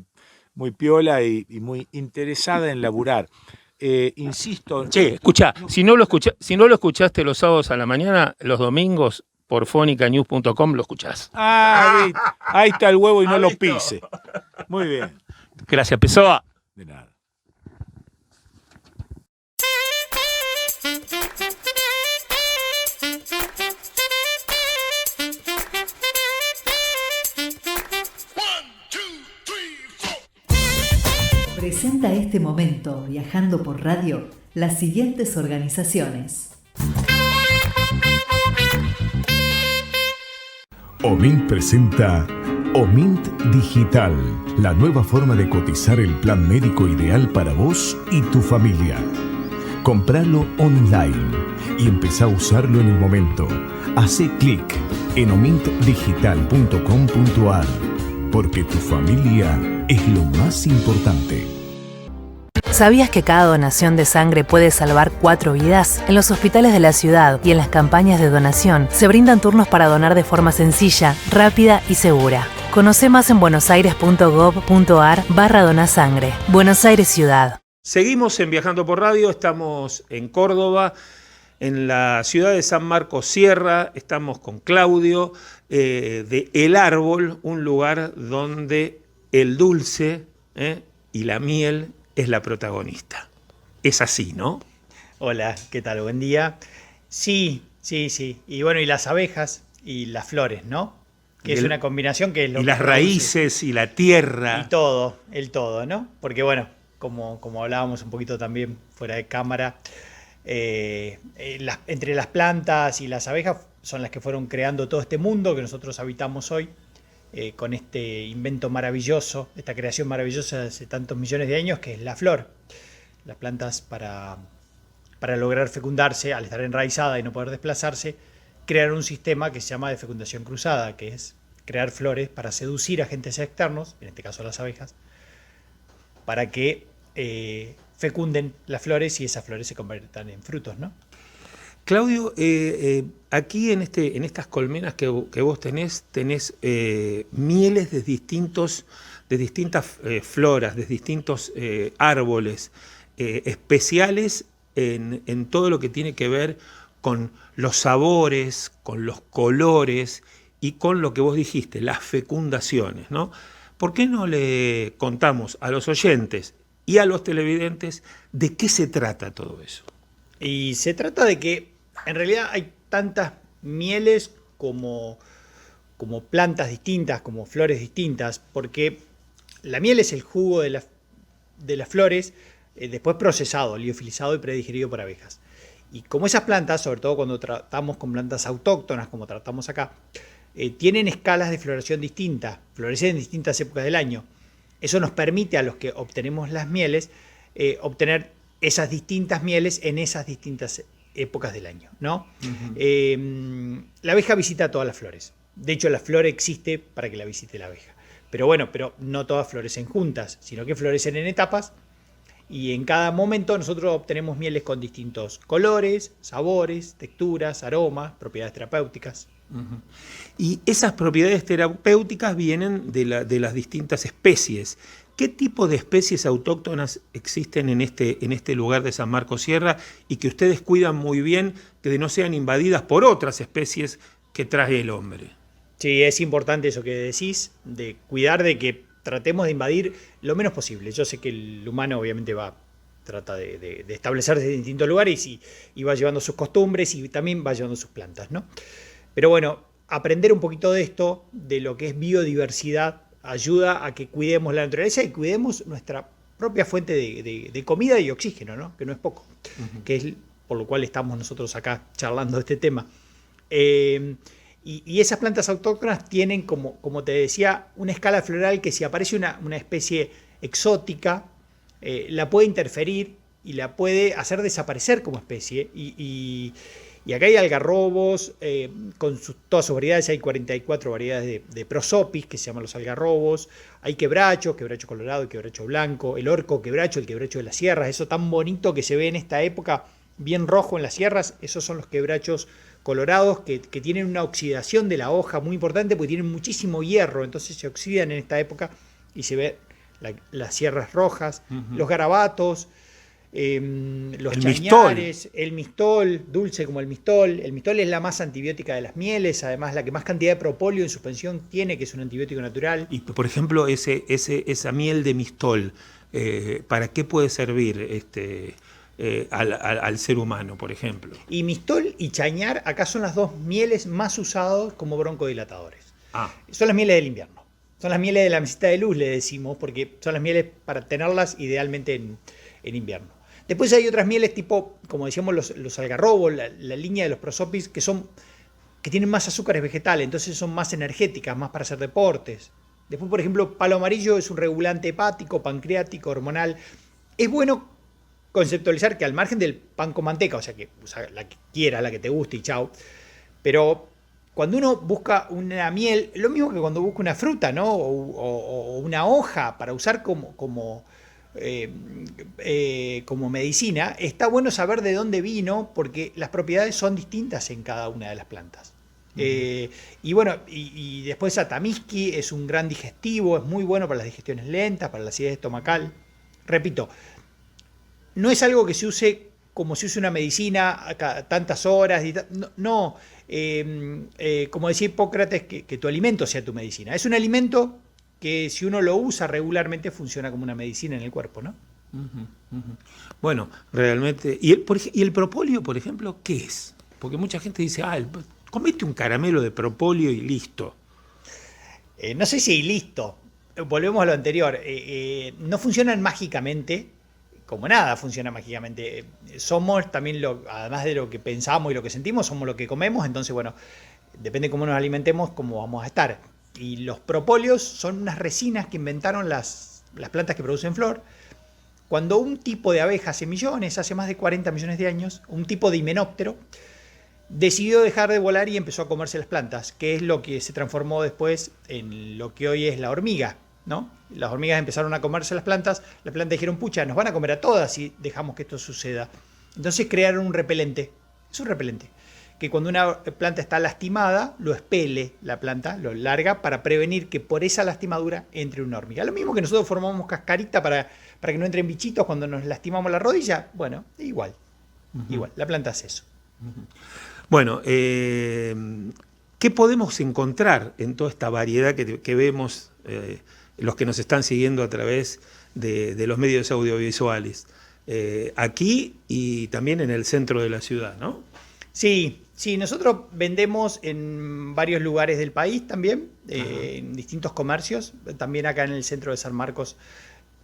Speaker 3: muy piola y muy interesada en laburar. Insisto.
Speaker 1: Che, escuchá, si no lo escuchaste los sábados a la mañana, los domingos por fonicanews.com lo escuchás.
Speaker 3: Ahí está el huevo y no lo pise. Muy bien.
Speaker 1: Gracias, Pessoa.
Speaker 3: De nada.
Speaker 2: Presenta este momento, viajando por radio, las siguientes organizaciones.
Speaker 4: OMINT presenta OMINT Digital, la nueva forma de cotizar el plan médico ideal para vos y tu familia. Compralo online y empezá a usarlo en el momento. Hacé clic en omintdigital.com.ar, porque tu familia es lo más importante.
Speaker 5: ¿Sabías que cada donación de sangre puede salvar 4 vidas? En los hospitales de la ciudad y en las campañas de donación se brindan turnos para donar de forma sencilla, rápida y segura. Conoce más en buenosaires.gov.ar/donasangre. Buenos Aires Ciudad.
Speaker 1: Seguimos en Viajando por Radio, estamos en Córdoba, en la ciudad de San Marcos Sierra, estamos con Claudio de El Árbol, un lugar donde el dulce y la miel es la protagonista. Es así, ¿no?
Speaker 6: Hola, ¿qué tal? Buen día. Sí. Y bueno, y las abejas y las flores, ¿no? Que es una combinación que es lo
Speaker 1: y
Speaker 6: que
Speaker 1: las raíces y la tierra.
Speaker 6: Y todo, el todo, ¿no? Porque bueno, como hablábamos un poquito también fuera de cámara, entre las plantas y las abejas son las que fueron creando todo este mundo que nosotros habitamos hoy. Con este invento maravilloso, esta creación maravillosa de hace tantos millones de años, que es la flor. Las plantas para lograr fecundarse, al estar enraizada y no poder desplazarse, crearon un sistema que se llama de fecundación cruzada, que es crear flores para seducir agentes externos, en este caso las abejas, para que fecunden las flores y esas flores se conviertan en frutos, ¿no?
Speaker 1: Claudio, aquí en estas colmenas que vos tenés mieles de distintas floras, de distintos árboles especiales en todo lo que tiene que ver con los sabores, con los colores y con lo que vos dijiste, las fecundaciones, ¿no? ¿Por qué no le contamos a los oyentes y a los televidentes de qué se trata todo eso?
Speaker 6: Y se trata de que en realidad hay tantas mieles como plantas distintas, como flores distintas, porque la miel es el jugo de las flores, después procesado, liofilizado y predigerido por abejas. Y como esas plantas, sobre todo cuando tratamos con plantas autóctonas, como tratamos acá, tienen escalas de floración distintas, florecen en distintas épocas del año. Eso nos permite a los que obtenemos las mieles obtener esas distintas mieles en esas distintas épocas del año, ¿no? Uh-huh. La abeja visita todas las flores. De hecho, la flor existe para que la visite la abeja. Pero no todas florecen juntas, sino que florecen en etapas y en cada momento nosotros obtenemos mieles con distintos colores, sabores, texturas, aromas, propiedades terapéuticas.
Speaker 1: Uh-huh. Y esas propiedades terapéuticas vienen de las distintas especies. ¿Qué tipo de especies autóctonas existen en este lugar de San Marcos Sierra y que ustedes cuidan muy bien que no sean invadidas por otras especies que trae el hombre?
Speaker 6: Sí, es importante eso que decís, de cuidar de que tratemos de invadir lo menos posible. Yo sé que el humano obviamente trata de establecerse en distintos lugares y va llevando sus costumbres y también va llevando sus plantas, ¿no? Pero bueno, aprender un poquito de esto, de lo que es biodiversidad, ayuda a que cuidemos la naturaleza y cuidemos nuestra propia fuente de comida y oxígeno, ¿no? Que no es poco, uh-huh. Que es por lo cual estamos nosotros acá charlando de este tema. Y esas plantas autóctonas tienen, como te decía, una escala floral que si aparece una especie exótica, la puede interferir y la puede hacer desaparecer como especie. Y acá hay algarrobos, con todas sus variedades, hay 44 variedades de prosopis, que se llaman los algarrobos, hay quebracho colorado y quebracho blanco, el orco quebracho, el quebracho de las sierras, eso tan bonito que se ve en esta época, bien rojo en las sierras, esos son los quebrachos colorados que tienen una oxidación de la hoja muy importante porque tienen muchísimo hierro, entonces se oxidan en esta época y se ve las sierras rojas, los garabatos, los chañares, el mistol, dulce como el mistol. El mistol es la más antibiótica de las mieles, además la que más cantidad de propóleo en suspensión tiene, que es un antibiótico natural.
Speaker 1: Y por ejemplo, esa miel de mistol, ¿para qué puede servir al ser humano, por ejemplo?
Speaker 6: Y mistol y chañar acá son las dos mieles más usadas como broncodilatadores. Son las mieles del invierno. Son las mieles de la mesita de luz, le decimos, porque son las mieles para tenerlas idealmente en invierno. Después hay otras mieles tipo, como decíamos, los algarrobos, la línea de los prosopis, que tienen más azúcares vegetales, entonces son más energéticas, más para hacer deportes. Después, por ejemplo, palo amarillo es un regulante hepático, pancreático, hormonal. Es bueno conceptualizar que al margen del pan con manteca, o sea, que usa la que quiera, la que te guste y chao, pero cuando uno busca una miel, lo mismo que cuando busca una fruta, ¿no? O una hoja para usar como medicina, está bueno saber de dónde vino porque las propiedades son distintas en cada una de las plantas. Y bueno, y después Atamiski es un gran digestivo, es muy bueno para las digestiones lentas, para la acidez estomacal. Repito, no es algo que se use como se usa una medicina a tantas horas. No, como decía Hipócrates, que tu alimento sea tu medicina. Es un alimento que si uno lo usa regularmente funciona como una medicina en el cuerpo, ¿no?
Speaker 1: Bueno, realmente. ¿Y el propóleo, por ejemplo, qué es? Porque mucha gente dice, comete un caramelo de propóleo y listo.
Speaker 6: No sé si listo. Volvemos a lo anterior. No funcionan mágicamente, como nada funciona mágicamente. Somos también, además de lo que pensamos y lo que sentimos, somos lo que comemos. Entonces, bueno, depende de cómo nos alimentemos, cómo vamos a estar. Y los propóleos son unas resinas que inventaron las plantas que producen flor. Cuando un tipo de abeja hace millones, hace más de 40 millones de años, un tipo de himenóptero, decidió dejar de volar y empezó a comerse las plantas, que es lo que se transformó después en lo que hoy es la hormiga, ¿no? Las hormigas empezaron a comerse las plantas dijeron, pucha, nos van a comer a todas si dejamos que esto suceda. Entonces crearon un repelente, es un repelente, que cuando una planta está lastimada, lo expele la planta, lo larga, para prevenir que por esa lastimadura entre una hormiga. Lo mismo que nosotros formamos cascarita para que no entren bichitos cuando nos lastimamos la rodilla, bueno, igual, la planta hace eso.
Speaker 1: Bueno, ¿qué podemos encontrar en toda esta variedad que vemos los que nos están siguiendo a través de los medios audiovisuales? Aquí y también en el centro de la ciudad, ¿no?
Speaker 6: Sí, nosotros vendemos en varios lugares del país también, en distintos comercios. También acá en el centro de San Marcos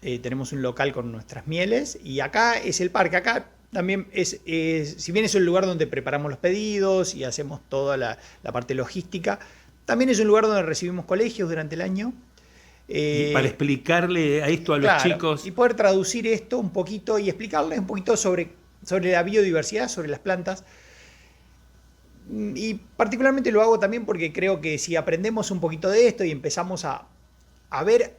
Speaker 6: tenemos un local con nuestras mieles. Y acá es el parque. Acá también si bien es un lugar donde preparamos los pedidos y hacemos toda la parte logística, también es un lugar donde recibimos colegios durante el año.
Speaker 1: Y para explicarle a esto a los chicos.
Speaker 6: Y poder traducir esto un poquito y explicarles un poquito sobre la biodiversidad, sobre las plantas. Y particularmente lo hago también porque creo que si aprendemos un poquito de esto y empezamos a ver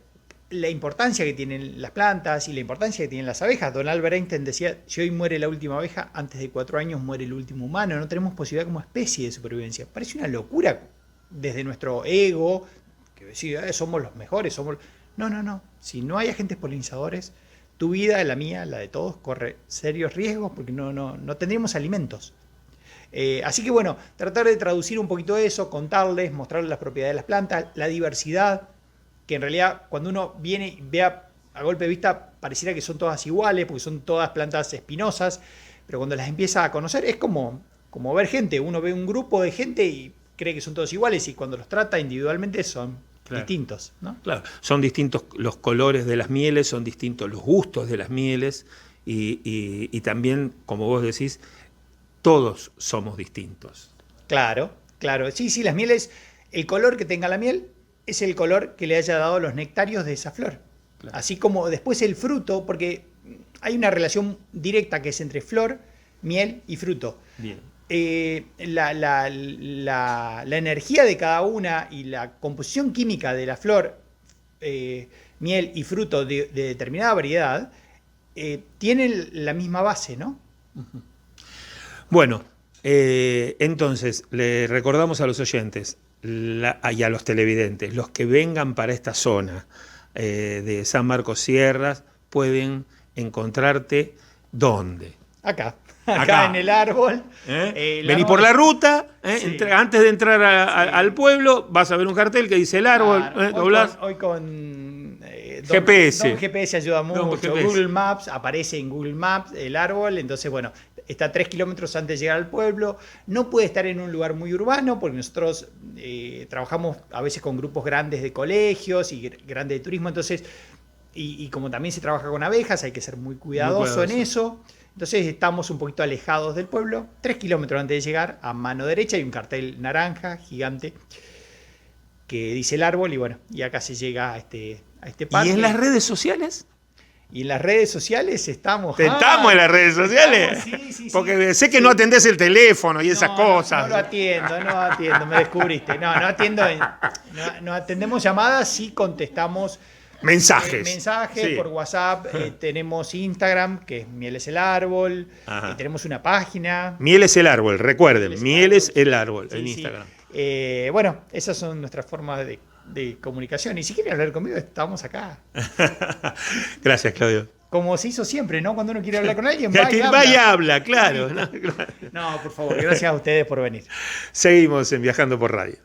Speaker 6: la importancia que tienen las plantas y la importancia que tienen las abejas. Don Albert Einstein decía, si hoy muere la última abeja, antes de 4 años muere el último humano. No tenemos posibilidad como especie de supervivencia. Parece una locura desde nuestro ego, que decía, somos los mejores, somos... No. Si no hay agentes polinizadores, tu vida, la mía, la de todos, corre serios riesgos porque no tendríamos alimentos. Así que bueno, tratar de traducir un poquito eso, contarles, mostrarles las propiedades de las plantas, la diversidad, que en realidad cuando uno viene y ve a golpe de vista pareciera que son todas iguales, porque son todas plantas espinosas, pero cuando las empieza a conocer es como ver gente. Uno ve un grupo de gente y cree que son todos iguales y cuando los trata individualmente son distintos, ¿no?
Speaker 1: Claro, son distintos los colores de las mieles, son distintos los gustos de las mieles y también, como vos decís, todos somos distintos.
Speaker 6: Claro, claro. Sí, las mieles, el color que tenga la miel es el color que le haya dado los nectarios de esa flor. Claro. Así como después el fruto, porque hay una relación directa que es entre flor, miel y fruto.
Speaker 1: Bien.
Speaker 6: La energía de cada una y la composición química de la flor, miel y fruto de determinada variedad, tienen la misma base, ¿no?
Speaker 1: Bueno, entonces le recordamos a los oyentes y a los televidentes, los que vengan para esta zona de San Marcos Sierras pueden encontrarte ¿dónde?
Speaker 6: Acá en el árbol.
Speaker 1: Vení por la ruta,
Speaker 6: Sí.
Speaker 1: Antes de entrar al pueblo vas a ver un cartel que dice el árbol,
Speaker 6: Claro,
Speaker 1: doblás.
Speaker 6: hoy con
Speaker 1: GPS.
Speaker 6: Don GPS ayuda mucho.
Speaker 1: GPS.
Speaker 6: Google Maps, aparece en Google Maps el árbol, entonces bueno, está 3 kilómetros antes de llegar al pueblo. No puede estar en un lugar muy urbano porque nosotros trabajamos a veces con grupos grandes de colegios y grandes de turismo, entonces, y como también se trabaja con abejas, hay que ser muy cuidadoso en eso. Entonces estamos un poquito alejados del pueblo, 3 kilómetros antes de llegar, a mano derecha hay un cartel naranja gigante que dice el árbol y bueno, y acá se llega a este parque.
Speaker 1: ¿Y en las redes sociales?
Speaker 6: Y en las redes sociales estamos...
Speaker 1: ¿Estamos en las redes sociales?
Speaker 6: Sí.
Speaker 1: Porque sé que no atendés el teléfono y esas cosas.
Speaker 6: No lo atiendo, me descubriste. No atiendo, no atendemos llamadas, sí contestamos
Speaker 1: Mensajes. Sí.
Speaker 6: por WhatsApp, tenemos Instagram, que es Miel es el Árbol, tenemos una página.
Speaker 1: Miel es el árbol, recuerden, Miel es el árbol en
Speaker 6: Sí.
Speaker 1: Instagram.
Speaker 6: Bueno, esas son nuestras formas de comunicación. Y si quieren hablar conmigo, estamos acá.
Speaker 1: Gracias, Claudio.
Speaker 6: Como se hizo siempre, ¿no? Cuando uno quiere hablar con alguien,
Speaker 1: Va y habla, claro.
Speaker 6: No, por favor, gracias a ustedes por venir.
Speaker 1: Seguimos en Viajando por Radio.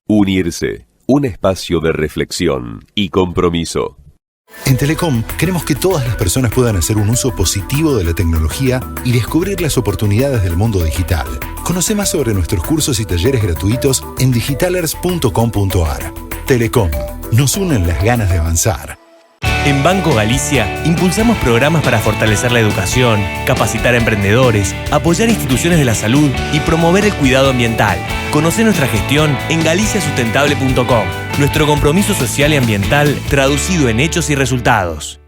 Speaker 7: Unirse, un espacio de reflexión y compromiso.
Speaker 8: En Telecom queremos que todas las personas puedan hacer un uso positivo de la tecnología y descubrir las oportunidades del mundo digital. Conoce más sobre nuestros cursos y talleres gratuitos en digitalers.com.ar. Telecom, nos unen las ganas de avanzar.
Speaker 9: En Banco Galicia impulsamos programas para fortalecer la educación, capacitar a emprendedores, apoyar instituciones de la salud y promover el cuidado ambiental. Conoce nuestra gestión en galiciasustentable.com. Nuestro compromiso social y ambiental traducido en hechos y resultados.